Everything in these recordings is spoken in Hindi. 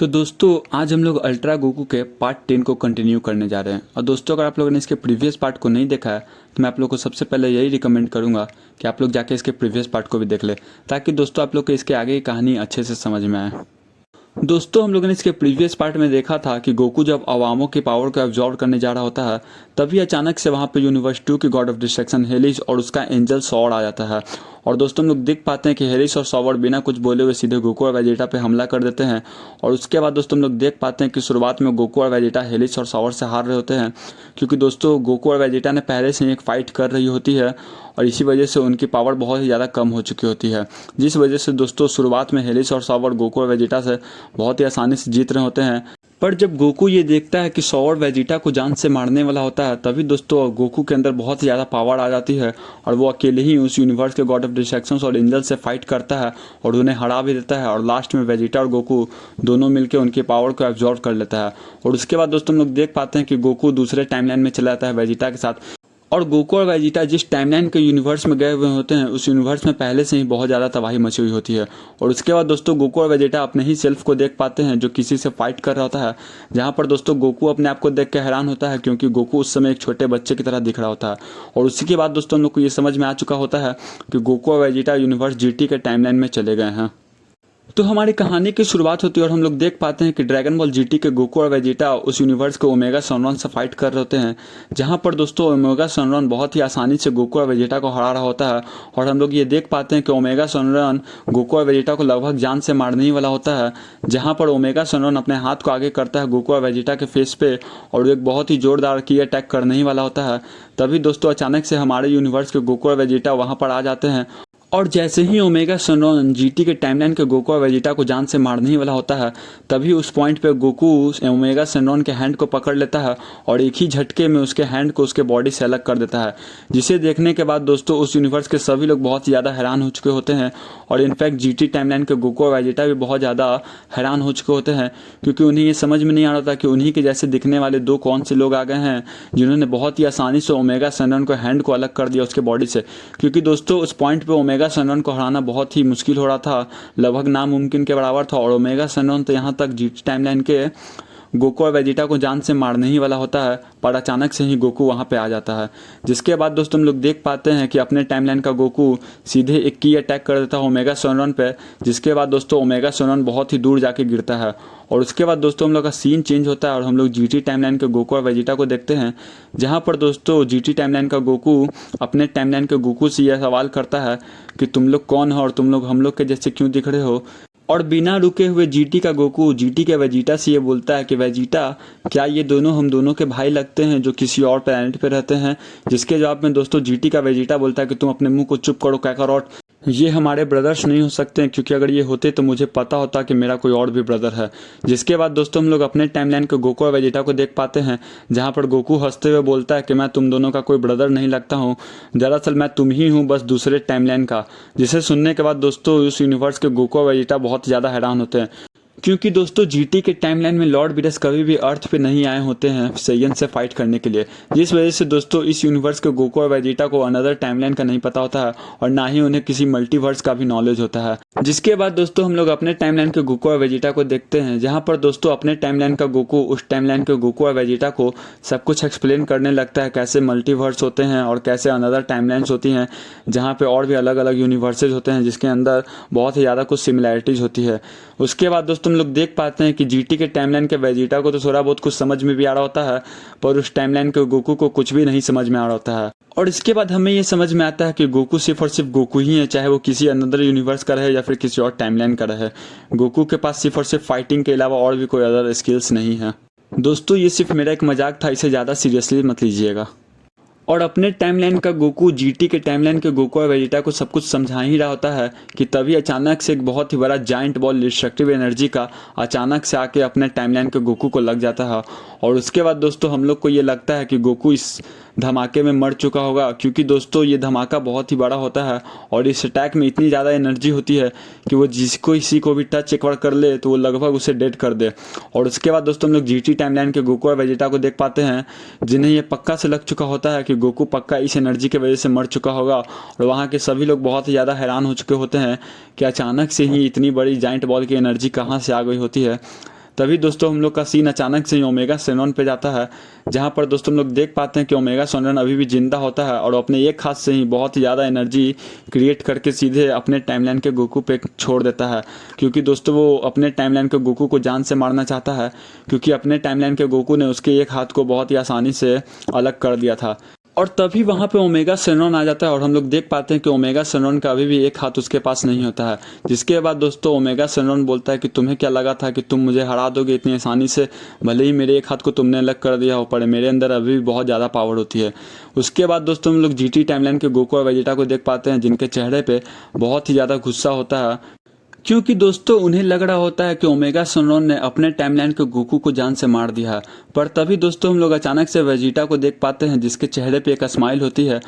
तो दोस्तों आज हम लोग अल्ट्रा गोकू के पार्ट 10 को कंटिन्यू करने जा रहे हैं। और दोस्तों अगर आप लोगों ने इसके प्रीवियस पार्ट को नहीं देखा है तो मैं आप लोग को सबसे पहले यही रिकमेंड करूंगा कि आप लोग जाके इसके प्रीवियस पार्ट को भी देख ले, ताकि दोस्तों आप लोग को इसके आगे की कहानी अच्छे से समझ में आए। दोस्तों हम लोगों ने इसके प्रीवियस पार्ट में देखा था कि गोकू जब अवामों की पावर को एब्जॉर्ब करने जा रहा होता है तभी अचानक से वहाँ पे यूनिवर्स 2 की गॉड ऑफ डिस्ट्रक्शन हेलिस और उसका एंजल सॉर्ड आ जाता है। और दोस्तों हम लोग देख पाते हैं कि हेलिस और सॉर्ड बिना कुछ बोले हुए सीधे गोकू और वेजिटा पे हमला कर देते हैं। और उसके बाद दोस्तों हम लोग देख पाते हैं कि शुरुआत में गोकू और वेजिटा हेलिस और सॉर्ड से हार रहे होते हैं, क्योंकि दोस्तों गोकू और वेजिटा ने पहले से ही एक फाइट कर रही होती है और इसी वजह से उनकी पावर बहुत ही ज़्यादा कम हो चुकी होती है, जिस वजह से दोस्तों शुरुआत में हेलिस और सॉर्ड गोकू और वेजिटा से बहुत ही आसानी से जीत रहे होते हैं। पर जब गोकू ये देखता है कि सॉर्ड वेजिटा को जान से मारने वाला होता है तभी दोस्तों गोकू के अंदर बहुत ही ज़्यादा पावर आ जाती है और वो अकेले ही उस यूनिवर्स के गॉड ऑफ डिस्ट्रक्शंस और एंजल से फाइट करता है और उन्हें हरा भी देता है। और लास्ट में वेजिटा और गोकू दोनों मिलकर उनकी पावर को एब्जॉर्ब कर लेता है। और उसके बाद दोस्तों हम लोग देख पाते हैं कि गोकू दूसरे टाइमलाइन में चला जाता है वेजिटा के साथ। और गोकू और वेजिटा जिस टाइमलाइन के यूनिवर्स में गए हुए होते हैं उस यूनिवर्स में पहले से ही बहुत ज़्यादा तबाही मची हुई होती है। और उसके बाद दोस्तों गोकू और वेजिटा अपने ही सेल्फ को देख पाते हैं जो किसी से फाइट कर रहा होता है, जहाँ पर दोस्तों गोकू अपने आप को देख के हैरान होता है क्योंकि गोकू उस समय एक छोटे बच्चे की तरह दिख रहा होता है। और उसी के बाद दोस्तों हम लोग को ये समझ में आ चुका होता है कि गोकू और वेजिटा यूनिवर्स जीटी के टाइमलाइन में चले गए हैं। तो हमारी कहानी की शुरुआत होती है और हम लोग देख पाते हैं कि ड्रैगन बॉल जीटी के गोकू और वेजिटा उस यूनिवर्स के ओमेगा सनरॉन से फाइट कर रहे होते हैं, जहां पर दोस्तों ओमेगा सनरॉन बहुत ही आसानी से गोकू और वेजिटा को हरा रहा होता है। और हम लोग ये देख पाते हैं कि ओमेगा सनरॉन गोकू और वेजिटा को लगभग जान से मारने ही वाला होता है, जहां पर ओमेगा सनरॉन अपने हाथ को आगे करता है गोकू और वेजिटा के फेस पे और एक बहुत ही जोरदार की अटैक करने ही वाला होता है। तभी दोस्तों अचानक से हमारे यूनिवर्स के गोकू और वेजिटा वहाँ पर आ जाते हैं। और जैसे ही ओमेगा सनरॉन जीटी के टाइमलाइन के गोकू और वेजिटा को जान से मारने ही वाला होता है तभी उस पॉइंट पे गोकू ओमेगा सनरॉन के हैंड को पकड़ लेता है और एक ही झटके में उसके हैंड को उसके बॉडी से अलग कर देता है, जिसे देखने के बाद दोस्तों उस यूनिवर्स के सभी लोग बहुत ज़्यादा हैरान हो चुके होते हैं। और इनफैक्ट जीटी टाइमलाइन के गोकू और वेजिटा भी बहुत ज़्यादा हैरान हो चुके होते हैं, क्योंकि उन्हें ये समझ में नहीं आ रहा था कि उन्हीं के जैसे दिखने वाले दो कौन से लोग आ गए हैं जिन्होंने बहुत ही आसानी से ओमेगा सनरॉन को हैंड को अलग कर दिया उसके बॉडी से। क्योंकि दोस्तों उस पॉइंट पे ओमेगा सनरॉन को हराना बहुत ही मुश्किल हो रहा था, लगभग नामुमकिन के बराबर था। और ओमेगा सनरॉन तो यहाँ तक जीटी टाइमलाइन के गोकू और वेजिटा को जान से मारने ही वाला होता है, पर अचानक से ही गोकू वहाँ पे आ जाता है। जिसके बाद दोस्तों हम लोग देख पाते हैं कि अपने टाइमलाइन का गोकू सीधे एक की अटैक कर देता है ओमेगा सनरॉन पे, जिसके बाद दोस्तों ओमेगा सनरॉन बहुत ही दूर जाके गिरता है। और उसके बाद दोस्तों हम लोग का सीन चेंज होता है और हम लोग जीटी टाइमलाइन के गोकू और वेजिटा को देखते हैं, जहाँ पर दोस्तों जीटी टाइमलाइन का गोकू अपने टाइमलाइन के गोकू से यह सवाल करता है कि तुम लोग कौन हो और तुम लोग हम लोग के जैसे क्यों दिख रहे हो। और बिना रुके हुए जीटी का गोकू जीटी के वेजिटा से ये बोलता है कि वेजिटा, क्या ये दोनों हम दोनों के भाई लगते हैं जो किसी और प्लेनेट पे रहते हैं। जिसके जवाब में दोस्तों जीटी का वेजिटा बोलता है कि तुम अपने मुंह को चुप करो कैकारोट, ये हमारे ब्रदर्स नहीं हो सकते हैं, क्योंकि अगर ये होते तो मुझे पता होता कि मेरा कोई और भी ब्रदर है। जिसके बाद दोस्तों हम लोग अपने टाइमलाइन के गोकू और वेजिटा को देख पाते हैं, जहाँ पर गोकू हंसते हुए बोलता है कि मैं तुम दोनों का कोई ब्रदर नहीं लगता हूँ, दरअसल मैं तुम ही हूँ, बस दूसरे टाइमलाइन का। जिसे सुनने के बाद दोस्तों उस यूनिवर्स के गोकू और वेजिटा बहुत ज़्यादा हैरान होते हैं, क्योंकि दोस्तों जीटी के टाइमलाइन में लॉर्ड बीरस कभी भी अर्थ पे नहीं आए होते हैं सेयन से फाइट करने के लिए, जिस वजह से दोस्तों इस यूनिवर्स के गोकू और वेजिटा को अनदर टाइमलाइन का नहीं पता होता है और ना ही उन्हें किसी मल्टीवर्स का भी नॉलेज होता है। जिसके बाद दोस्तों हम लोग अपने टाइमलाइन के गोकू और वेजिटा को देखते हैं, जहाँ पर दोस्तों अपने टाइमलाइन का गोकू उस टाइमलाइन के गोकू और वेजिटा को सब कुछ एक्सप्लेन करने लगता है, कैसे मल्टीवर्स होते हैं और कैसे अनदर टाइमलाइंस होती हैं, जहाँ पे और भी अलग अलग यूनिवर्सेज होते हैं जिसके अंदर बहुत ही ज़्यादा कुछ सिमिलैरिटीज़ होती है। उसके बाद दोस्तों हम लोग देख पाते हैं कि जीटी के टाइमलाइन के वेजिटा को तो थोड़ा बहुत कुछ समझ में भी आ रहा होता है, पर उस टाइमलाइन के गोकू को कुछ भी नहीं समझ में आ रहा होता है। और इसके बाद हमें ये समझ में आता है कि गोकू सिर्फ और सिर्फ गोकू ही है, चाहे वो किसी अनदर यूनिवर्स का रहे या फिर किसी और टाइमलाइन का रहे। गोकू के पास सिर्फ और सिर्फ फाइटिंग के अलावा और भी कोई अदर स्किल्स नहीं है। दोस्तों ये सिर्फ मेरा एक मजाक था, इसे ज़्यादा सीरियसली मत लीजिएगा। और अपने टाइमलाइन का गोकू जीटी के टाइमलाइन के गोकू और वेजिटा को सब कुछ समझा ही रहा होता है कि तभी अचानक से एक बहुत ही बड़ा जाइंट बॉल डिस्ट्रक्टिव एनर्जी का अचानक से आके अपने टाइमलाइन के गोकू को लग जाता है। और उसके बाद दोस्तों हम लोग को ये लगता है कि गोकू इस धमाके में मर चुका होगा, क्योंकि दोस्तों ये धमाका बहुत ही बड़ा होता है और इस अटैक में इतनी ज़्यादा एनर्जी होती है कि वो जिसको इसी को भी टच एक बार कर ले तो वो लगभग उसे डेड कर दे। और उसके बाद दोस्तों हम लोग जीटी टाइमलाइन के गोकू और वेजिटा को देख पाते हैं, जिन्हें ये पक्का से लग चुका होता है कि गोकू पक्का इस एनर्जी की वजह से मर चुका होगा। और वहाँ के सभी लोग बहुत ही ज़्यादा हैरान हो चुके होते हैं कि अचानक से ही इतनी बड़ी जाइंट बॉल की एनर्जी कहाँ से आ गई होती है। तभी दोस्तों हम लोग का सीन अचानक से ही ओमेगा सेनोन पे जाता है, जहाँ पर दोस्तों हम लोग देख पाते हैं कि ओमेगा सेनोन अभी भी जिंदा होता है और अपने एक हाथ से ही बहुत ही ज़्यादा एनर्जी क्रिएट करके सीधे अपने टाइमलाइन के गोकू पे छोड़ देता है। क्योंकि दोस्तों वो अपने टाइमलाइन के गोकू को जान से मारना चाहता है, क्योंकि अपने टाइमलाइन के गोकू ने उसके एक हाथ को बहुत ही आसानी से अलग कर दिया था। और तभी वहाँ पे ओमेगा सेनोन आ जाता है और हम लोग देख पाते हैं कि ओमेगा सेनोन का अभी भी एक हाथ उसके पास नहीं होता है। जिसके बाद दोस्तों ओमेगा सेनोन बोलता है कि तुम्हें क्या लगा था कि तुम मुझे हरा दोगे इतनी आसानी से, भले ही मेरे एक हाथ को तुमने अलग कर दिया हो, पर मेरे अंदर अभी भी बहुत ज़्यादा पावर होती है। उसके बाद दोस्तों हम लोग जीटी टाइमलाइन के गोकू और वेजिटा को देख पाते हैं, जिनके चेहरे पर बहुत ही ज़्यादा गुस्सा होता है, क्योंकि दोस्तों उन्हें लग रहा होता है कि ओमेगा सेनोन ने अपने टाइमलाइन के गोकू को जान से मार दिया है। पर तभी दोस्तों हम लोग अचानक से वेजिटा को देख पाते हैं, जिसके चेहरे पे एक स्माइल होती है।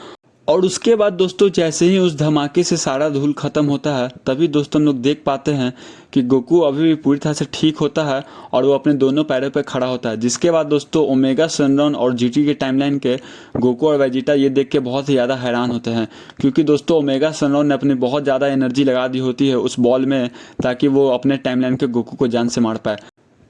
और उसके बाद दोस्तों जैसे ही उस धमाके से सारा धूल खत्म होता है, तभी दोस्तों हम लोग देख पाते हैं कि गोकू अभी भी पूरी तरह से ठीक होता है और वो अपने दोनों पैरों पर खड़ा होता है। जिसके बाद दोस्तों ओमेगा सेनोन और जीटी के टाइमलाइन के गोकू और वेजिटा ये देख के बहुत ही ज़्यादा हैरान होते हैं, क्योंकि दोस्तों ओमेगा सेनोन ने अपनी बहुत ज़्यादा एनर्जी लगा दी होती है उस बॉल में, ताकि वो अपने टाइमलाइन के गोकू को जान से मार पाए।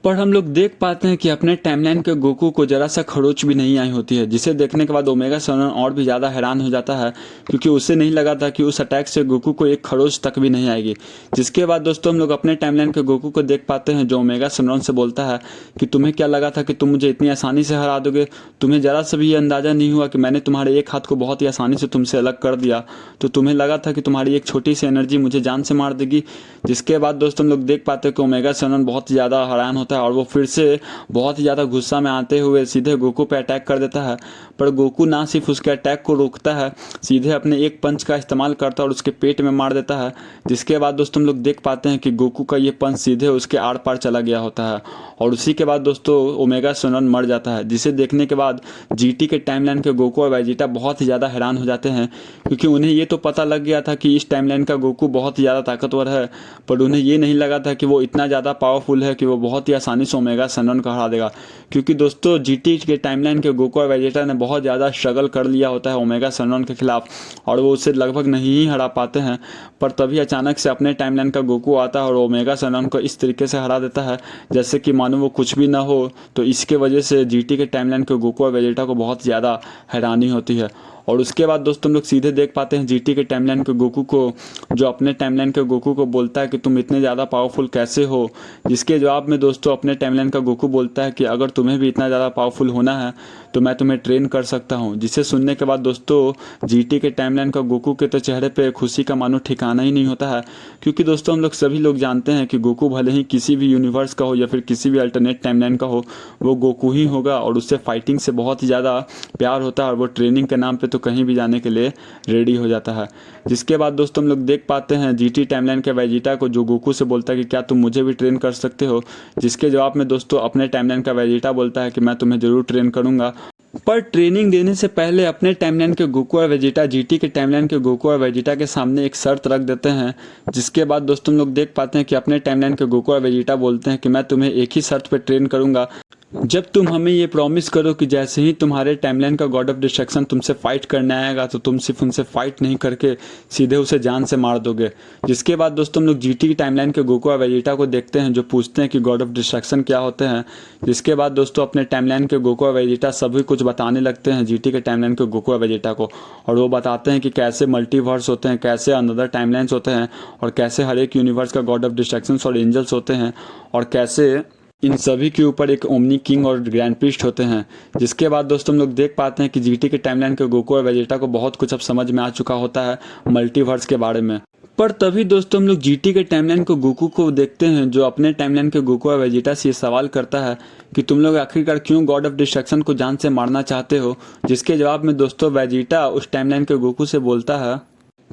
पर हम लोग देख पाते हैं कि अपने टाइमलाइन के गोकू को जरा सा खरोच भी नहीं आई होती है, जिसे देखने के बाद ओमेगा सेनोन और भी ज़्यादा हैरान हो जाता है, क्योंकि उसे नहीं लगा था कि उस अटैक से गोकू को एक खरोच तक भी नहीं आएगी। जिसके बाद दोस्तों हम लोग अपने टाइमलाइन के गोकू को देख पाते हैं, जो ओमेगा सेनोन से बोलता है कि तुम्हें क्या लगा था कि तुम मुझे इतनी आसानी से हरा दोगे, तुम्हें ज़रा सा भी ये अंदाज़ा नहीं हुआ कि मैंने तुम्हारे एक हाथ को बहुत ही आसानी से तुमसे अलग कर दिया, तो तुम्हें लगा था कि तुम्हारी एक छोटी सी एनर्जी मुझे जान से मार देगी। जिसके बाद दोस्तों हम लोग देख पाते हैं कि ओमेगा सेनोन बहुत ज़्यादा हैरान होता है और वो फिर से बहुत ही ज़्यादा गुस्सा में आते हुए सीधे गोकू पे अटैक कर देता है। पर गोकू ना सिर्फ उसके अटैक को रोकता है, सीधे अपने एक पंच का इस्तेमाल करता है और उसके पेट में मार देता है। जिसके बाद दोस्तों हम लोग देख पाते हैं कि गोकू का ये पंच सीधे उसके आर पार चला गया होता है और उसी के बाद दोस्तों ओमेगा सेनोन मर जाता है। जिसे देखने के बाद जीटी के टाइमलाइन के गोकू और वेजिटा बहुत ही ज़्यादा हैरान हो जाते हैं, क्योंकि उन्हें ये तो पता लग गया था कि इस टाइमलाइन का गोकू बहुत ही ज़्यादा ताकतवर है, पर उन्हें ये नहीं लगा था कि वो इतना ज़्यादा पावरफुल है कि वो बहुत ही आसानी से ओमेगा सेनोन को हरा देगा। क्योंकि दोस्तों जीटी के टाइमलाइन के गोकू और वेजिटा ने बहुत ज़्यादा स्ट्रगल कर लिया होता है ओमेगा सेनोन के खिलाफ और वो उसे लगभग नहीं ही हरा पाते हैं। पर तभी अचानक से अपने टाइमलाइन का गोकू आता है और ओमेगा सेनोन को इस तरीके से हरा देता है जैसे कि मानो वो कुछ भी ना हो। तो इसके वजह से जीटी के टाइमलाइन के गोकू और वेजिटा को बहुत ज़्यादा हैरानी होती है। और उसके बाद दोस्तों हम लोग सीधे देख पाते हैं जीटी के टाइमलाइन के गोकू को, जो अपने टाइमलाइन के गोकू को बोलता है कि तुम इतने ज़्यादा पावरफुल कैसे हो। जिसके जवाब में दोस्तों अपने टाइमलाइन का गोकू बोलता है कि अगर तुम्हें भी इतना ज़्यादा पावरफुल होना है तो मैं तुम्हें ट्रेन कर सकता हूँ। जिसे सुनने के बाद दोस्तों जीटी के टाइमलाइन का गोकू के तो चेहरे पे खुशी का मानो ठिकाना ही नहीं होता है, क्योंकि दोस्तों हम लोग सभी लोग जानते हैं कि गोकू भले ही किसी भी यूनिवर्स का हो या फिर किसी भी अल्टरनेट टाइमलाइन का हो, वो गोकू ही होगा और उससे फाइटिंग से बहुत ही ज़्यादा प्यार होता है और वो ट्रेनिंग के नाम पे तो कहीं भी जाने के लिए रेडी हो जाता है। जिसके बाद दोस्तों हम लोग देख पाते हैं जीटी टाइमलाइन के वेजिटा को, जो गोकू से बोलता है कि क्या तुम मुझे भी ट्रेन कर सकते हो। जिसके जवाब में दोस्तों अपने टाइमलाइन का वेजिटा बोलता है कि मैं तुम्हें ज़रूर ट्रेन करूँगा। पर ट्रेनिंग देने से पहले अपने टाइमलाइन के गोकू और वेजिटा जीटी के टाइमलाइन के गोकू और वेजिटा के सामने एक शर्त रख देते हैं। जिसके बाद दोस्तों हम लोग देख पाते हैं कि अपने टाइमलाइन के गोकू और वेजिटा बोलते हैं कि मैं तुम्हें एक ही शर्त पर ट्रेन करूँगा, जब तुम हमें ये प्रॉमिस करो कि जैसे ही तुम्हारे टाइमलाइन का गॉड ऑफ डिस्ट्रक्शन तुमसे फाइट करने आएगा तो तुम सिर्फ उनसे फाइट नहीं करके सीधे उसे जान से मार दोगे। जिसके बाद दोस्तों हम लोग जीटी की टाइमलाइन के गोकू और वेजिटा को देखते हैं, जो पूछते हैं कि गॉड ऑफ डिस्ट्रक्शन क्या होते हैं। जिसके बाद दोस्तों अपने टाइमलाइन के गोकू और वेजिटा सभी कुछ बताने लगते हैं जीटी के टाइमलाइन के गोकू और वेजिटा को, और वो बताते हैं कि कैसे मल्टीवर्स होते हैं, कैसे अनदर टाइमलाइंस होते हैं और कैसे हर एक यूनिवर्स का गॉड ऑफ डिस्ट्रक्शन और एंजल्स होते हैं और कैसे इन सभी के ऊपर एक ओमनी किंग और ग्रैंड प्रीस्ट होते हैं। जिसके बाद दोस्तों हम लोग देख पाते हैं कि जीटी के टाइमलाइन के गोकू और वेजिटा को बहुत कुछ अब समझ में आ चुका होता है मल्टीवर्स के बारे में। पर तभी दोस्तों हम लोग जीटी के टाइमलाइन को गोकू को देखते हैं, जो अपने टाइमलाइन के गोकू और वेजिटा से ये सवाल करता है कि तुम लोग आखिरकार क्यों गॉड ऑफ डिस्ट्रक्शन को जान से मारना चाहते हो। जिसके जवाब में दोस्तों वेजिटा उस टाइमलाइन के गोकू से बोलता है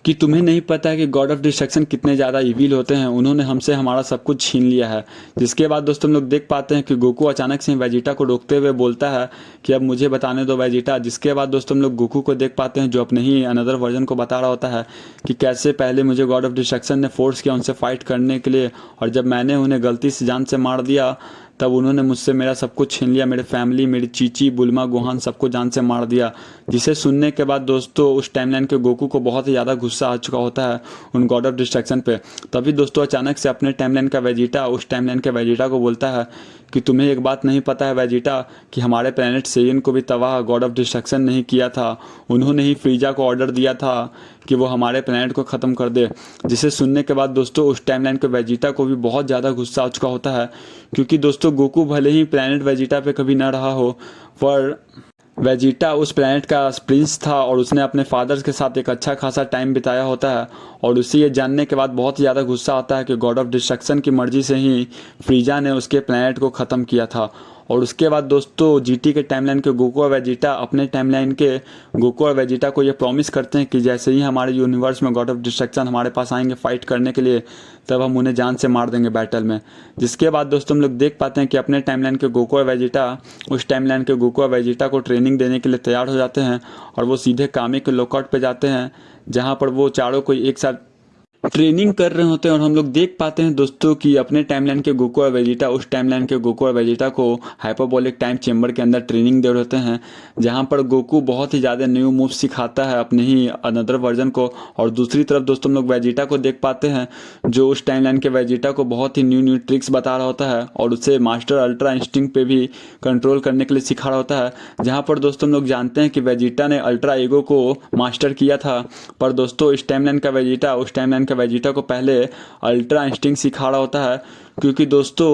कि तुम्हें नहीं पता है कि गॉड ऑफ डिस्ट्रक्शन कितने ज़्यादा इविल होते हैं, उन्होंने हमसे हमारा सब कुछ छीन लिया है। जिसके बाद दोस्तों हम लोग देख पाते हैं कि गोकू अचानक से वेजिटा को रोकते हुए बोलता है कि अब मुझे बताने दो वेजिटा। जिसके बाद दोस्तों हम लोग गोकू को देख पाते हैं, जो अपने ही अनदर वर्जन को बता रहा होता है कि कैसे पहले मुझे गॉड ऑफ डिस्ट्रक्शन ने फोर्स किया उनसे फाइट करने के लिए, और जब मैंने उन्हें गलती से जान से मार दिया तब उन्होंने मुझसे मेरा सब कुछ छीन लिया, मेरे फैमिली, मेरी चीची, बुल्मा, गोहान सबको जान से मार दिया। जिसे सुनने के बाद दोस्तों उस टाइमलाइन के गोकू को बहुत ही ज़्यादा गुस्सा आ चुका होता है उन गॉड ऑफ डिस्ट्रक्शन पे। तभी दोस्तों अचानक से अपने टाइमलाइन का वेजिटा उस टाइमलाइन के वेजिटा को बोलता है कि तुम्हें एक बात नहीं पता है वेजिटा, कि हमारे प्लेनेट सेयन को भी तबाह गॉड ऑफ डिस्ट्रक्शन नहीं किया था, उन्होंने ही फ्रीजा को ऑर्डर दिया था कि वो हमारे प्लेनेट को ख़त्म कर दे। जिसे सुनने के बाद दोस्तों उस टाइमलाइन के वेजिटा को भी बहुत ज़्यादा गुस्सा आ चुका होता है, क्योंकि दोस्तों गोकू भले ही प्लेनेट वेजिटा पे कभी ना रहा हो, पर वेजिटा उस प्लेनेट का प्रिंस था और उसने अपने फादर्स के साथ एक अच्छा खासा टाइम बिताया होता है। और उसे ये जानने के बाद बहुत ज़्यादा गुस्सा आता है कि गॉड ऑफ डिस्ट्रक्शन की मर्जी से ही फ्रीजा ने उसके प्लेनेट को ख़त्म किया था। और उसके बाद दोस्तों जीटी के टाइमलाइन के गोकू और वेजिटा अपने टाइमलाइन के गोकू और वेजिटा को ये प्रॉमिस करते हैं कि जैसे ही हमारे यूनिवर्स में गॉड ऑफ डिस्ट्रक्शन हमारे पास आएंगे फाइट करने के लिए, तब हम उन्हें जान से मार देंगे बैटल में। जिसके बाद दोस्तों हम लोग देख पाते हैं कि अपने टाइमलाइन के गोकू और वेजिटा उस टाइमलाइन के गोकू और वेजिटा को ट्रेनिंग देने के लिए तैयार हो जाते हैं और वो सीधे कामी के लॉकआउट पे जाते हैं, जहाँ पर वो चारों को एक साथ ट्रेनिंग कर रहे होते हैं। और हम लोग देख पाते हैं दोस्तों कि अपने टाइमलाइन के गोकू और वेजिटा उस टाइमलाइन के गोकू और वेजिटा को हाइपरबोलिक टाइम चेंबर के अंदर ट्रेनिंग दे रहे होते हैं, जहां पर गोकू बहुत ही ज़्यादा न्यू मूव सिखाता है अपने ही अनदर वर्जन को। और दूसरी तरफ दोस्तों हम लोग वेजिटा को देख पाते हैं जो उस टाइमलाइन के वेजिटा को बहुत ही न्यू न्यू ट्रिक्स बता रहा होता है और उसे मास्टर अल्ट्रा इंस्टिंक्ट पे भी कंट्रोल करने के लिए सिखा रहा होता है। जहाँ पर दोस्तों हम लोग जानते हैं कि वेजिटा ने अल्ट्रा ईगो को मास्टर किया था, पर दोस्तों इस टाइमलाइन का वेजिटा उस टाइमलाइन का वेजिटा को पहले अल्ट्रा इंस्टिंक्ट सिखा रहा होता है, क्योंकि दोस्तों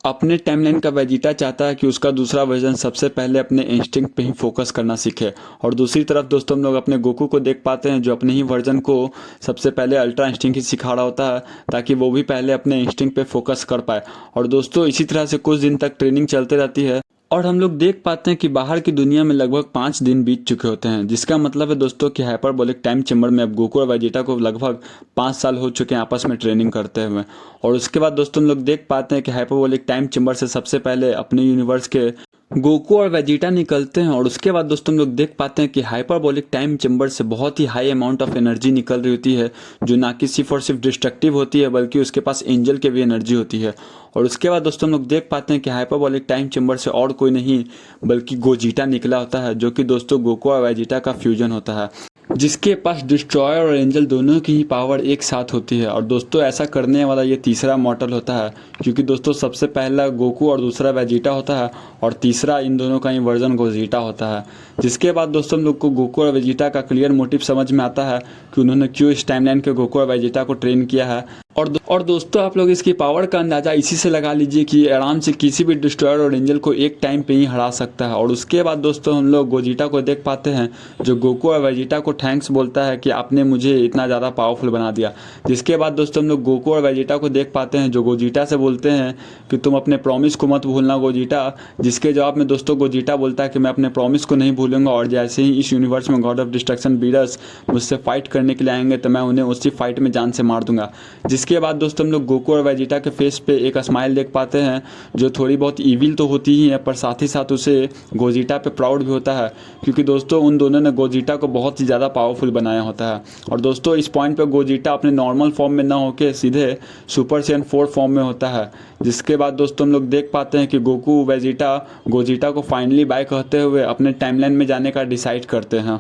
अपने टाइमलाइन का वेजिटा चाहता है कि उसका दूसरा वर्जन सबसे पहले अपने इंस्टिंक्ट पे ही फोकस करना सीखे। और दूसरी तरफ दोस्तों हम लोग अपने गोकू को देख पाते हैं जो अपने ही वर्जन को सबसे पहले अल्ट्रा इंस्टिंक्ट ही सिखा रहा होता है, ताकि वो भी पहले अपने इंस्टिंक्ट पे फोकस कर पाए। और दोस्तों इसी तरह से कुछ दिन तक ट्रेनिंग चलते रहती है और हम लोग देख पाते हैं कि बाहर की दुनिया में लगभग 5 दिन बीत चुके होते हैं, जिसका मतलब है दोस्तों कि हाइपरबोलिक टाइम चेंबर में अब गोकू और वेजिटा को लगभग 5 साल हो चुके हैं आपस में ट्रेनिंग करते हुए। और उसके बाद दोस्तों हम लोग देख पाते हैं कि हाइपरबोलिक टाइम चेंबर से सबसे पहले अपने यूनिवर्स के गोकू और वेजिटा निकलते हैं। और उसके बाद दोस्तों हम लोग देख पाते हैं कि हाइपरबोलिक टाइम चेंबर से बहुत ही हाई अमाउंट ऑफ एनर्जी निकल रही होती है, जो ना कि सिर्फ और सिर्फ डिस्ट्रक्टिव होती है बल्कि उसके पास एंजल की भी एनर्जी होती है। और उसके बाद दोस्तों हम लोग देख पाते हैं कि हाइपरबोलिक टाइम चेंबर से और कोई नहीं बल्कि गोजिटा निकला होता है, जो कि दोस्तों गोकू और वेजिटा का फ्यूजन होता है, जिसके पास डिस्ट्रॉयर और एंजल दोनों की ही पावर एक साथ होती है। और दोस्तों ऐसा करने वाला ये तीसरा मॉडल होता है, क्योंकि दोस्तों सबसे पहला गोकू और दूसरा वेजिटा होता है और तीसरा इन दोनों का ही वर्जन गोजिटा होता है। जिसके बाद दोस्तों हम लोग को गोकू और वेजिटा का क्लियर मोटिव समझ में आता है कि उन्होंने क्यों इस टाइमलाइन के गोकू और वेजिटा को ट्रेन किया है। और दोस्तों आप लोग इसकी पावर का अंदाज़ा इसी से लगा लीजिए कि आराम से किसी भी डिस्ट्रॉयर और एंजल को एक टाइम पे ही हरा सकता है। और उसके बाद दोस्तों हम लोग गोजिटा को देख पाते हैं जो गोकू और वेजिटा को थैंक्स बोलता है कि आपने मुझे इतना ज़्यादा पावरफुल बना दिया। जिसके बाद दोस्तों हम लोग गोकू और वेजिटा को देख पाते हैं जो गोजिटा से बोलते हैं कि तुम अपने प्रॉमिस को मत भूलना गोजिटा। जिसके जवाब में दोस्तों गोजिटा बोलता है कि मैं अपने प्रॉमिस को नहीं भूलूंगा और जैसे ही इस यूनिवर्स में गॉड ऑफ डिस्ट्रक्शन बीडर्स मुझसे फाइट करने के लिए आएंगे तो मैं उन्हें उसी फाइट में जान से मार दूंगा। जिसके बाद दोस्तों हम लोग गोकू और वेजिटा के फेस पे एक स्माइल देख पाते हैं जो थोड़ी बहुत इविल तो होती ही है, पर साथ ही साथ उसे गोजिटा पे प्राउड भी होता है, क्योंकि दोस्तों उन दोनों ने गोजिटा को बहुत ही ज़्यादा पावरफुल बनाया होता है। और दोस्तों इस पॉइंट पे गोजिटा अपने नॉर्मल फॉर्म में ना होकर सीधे सुपर सैयन 4 फॉर्म में होता है। जिसके बाद दोस्तों हम लोग देख पाते हैं कि गोकू वेजिटा गोजिटा को फाइनली बाय कहते हुए अपने टाइमलाइन में जाने का डिसाइड करते हैं।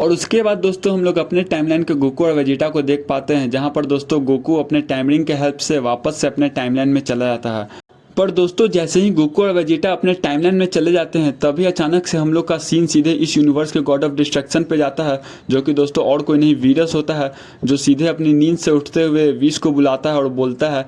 और उसके बाद दोस्तों हम लोग अपने टाइमलाइन के गोकू और वेजिटा को देख पाते हैं, जहां पर दोस्तों गोकू अपने टाइमरिंग के हेल्प से वापस से अपने टाइमलाइन में चला जाता है। पर दोस्तों जैसे ही गोकू और वेजिटा अपने टाइमलाइन में चले जाते हैं तभी अचानक से हम लोग का सीन सीधे इस यूनिवर्स के गॉड ऑफ डिस्ट्रक्शन पे जाता है, जो कि दोस्तों और कोई नहीं वीरस होता है, जो सीधे अपनी नींद से उठते हुए विश को बुलाता है और बोलता है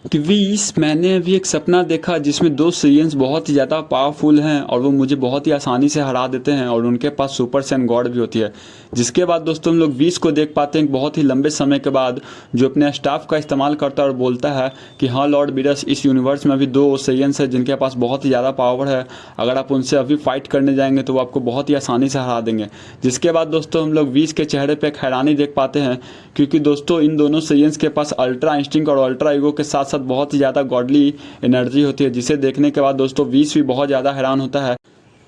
कि विश, मैंने अभी एक सपना देखा जिसमें 2 सेयन्स बहुत ही ज़्यादा पावरफुल हैं और वो मुझे बहुत ही आसानी से हरा देते हैं और उनके पास सुपर सैयन गॉड भी होती है। जिसके बाद दोस्तों हम लोग विश को देख पाते हैं बहुत ही लंबे समय के बाद, जो अपने स्टाफ का इस्तेमाल करता है और बोलता है कि हाँ लॉर्ड बीडस, इस यूनिवर्स में अभी 2 सेयन्स हैं जिनके पास बहुत ही ज़्यादा पावर है, अगर आप उनसे अभी फाइट करने जाएंगे तो वो आपको बहुत ही आसानी से हरा देंगे। जिसके बाद दोस्तों हम लोग विश के चेहरे पर एक हैरानी देख पाते हैं, क्योंकि दोस्तों इन दोनों सेयन्स के पास अल्ट्रा इंस्टिंक्ट और अल्ट्रा ईगो के साथ बहुत ही ज़्यादा गॉडली एनर्जी होती है, जिसे देखने के बाद दोस्तों विश भी बहुत ज़्यादा हैरान होता है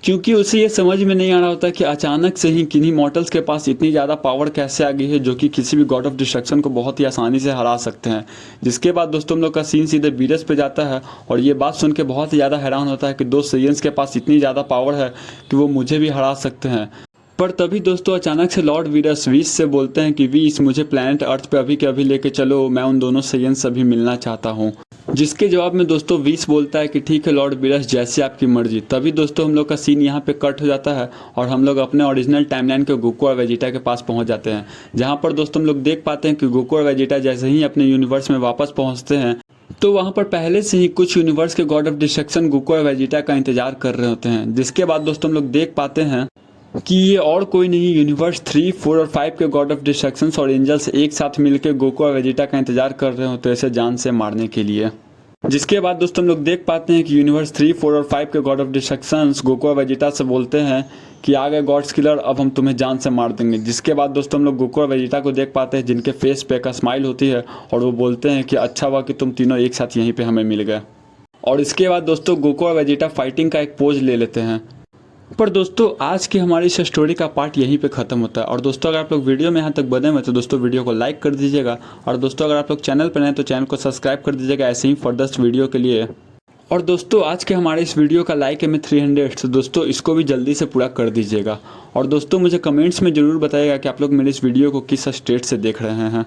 क्योंकि उसे ये समझ में नहीं आ रहा होता कि अचानक से ही किन्हीं मॉर्टल्स के पास इतनी ज़्यादा पावर कैसे आ गई है जो कि किसी भी गॉड ऑफ डिस्ट्रक्शन को बहुत ही आसानी से हरा सकते हैं। जिसके बाद दोस्तों हम लोग का सीन सीधे वीरस पे जाता है और ये बात सुन के बहुत ही ज़्यादा हैरान होता है कि दो सेयंस के पास इतनी ज़्यादा पावर है कि वो मुझे भी हरा सकते हैं। पर तभी दोस्तों अचानक से लॉर्ड वीरस विश से बोलते हैं कि विश मुझे प्लैनेट अर्थ पे अभी के अभी लेके चलो, मैं उन दोनों सेयंस से अभी मिलना चाहता हूँ। जिसके जवाब में दोस्तों विश बोलता है कि ठीक है लॉर्ड वीरस, जैसे आपकी मर्जी। तभी दोस्तों हम लोग का सीन यहाँ पे कट हो जाता है और हम लोग अपने ओरिजिनल टाइमलाइन के गोकू और वेजिटा के पास पहुँच जाते हैं। जहाँ पर दोस्तों हम लोग देख पाते हैं कि गोकू और वेजिटा जैसे ही अपने यूनिवर्स में वापस पहुँचते हैं तो वहाँ पर पहले से ही कुछ यूनिवर्स के गॉड ऑफ डिस्ट्रक्शन गोकू और वेजिटा का इंतजार कर रहे होते हैं। जिसके बाद दोस्तों हम लोग देख पाते हैं कि ये और कोई नहीं यूनिवर्स 3, 4 और 5 के गॉड ऑफ डिस्ट्रक्शंस और एंजल्स एक साथ मिलकर गोकू और वेजिटा का इंतजार कर रहे होते हैं इसे जान से मारने के लिए। जिसके बाद दोस्तों हम लोग देख पाते हैं कि यूनिवर्स 3, 4 और 5 के गॉड ऑफ डिस्ट्रक्शंस गोकू और वेजिटा से बोलते हैं कि आ गए गॉड्स किलर, अब हम तुम्हें जान से मार देंगे। जिसके बाद दोस्तों हम लोग गोकू और वेजिटा को देख पाते हैं जिनके फेस पे एक स्माइल होती है और वो बोलते हैं कि अच्छा हुआ कि तुम तीनों एक साथ यहीं पे हमें मिल गए। और इसके बाद दोस्तों गोकू और वेजिटा फाइटिंग का एक पोज ले लेते हैं। पर दोस्तों आज की हमारी इस स्टोरी का पार्ट यहीं पे ख़त्म होता है। और दोस्तों अगर आप लोग वीडियो में यहाँ तक बने हुए तो दोस्तों वीडियो को लाइक कर दीजिएगा। और दोस्तों अगर आप लोग चैनल पर नए तो चैनल को सब्सक्राइब कर दीजिएगा ऐसे ही फर्दर वीडियो के लिए। और दोस्तों आज के हमारे इस वीडियो का लाइक है 300, तो दोस्तों इसको भी जल्दी से पूरा कर दीजिएगा। और दोस्तों मुझे कमेंट्स में ज़रूर बताइएगा कि आप लोग मेरे इस वीडियो को किस स्टेट से देख रहे हैं।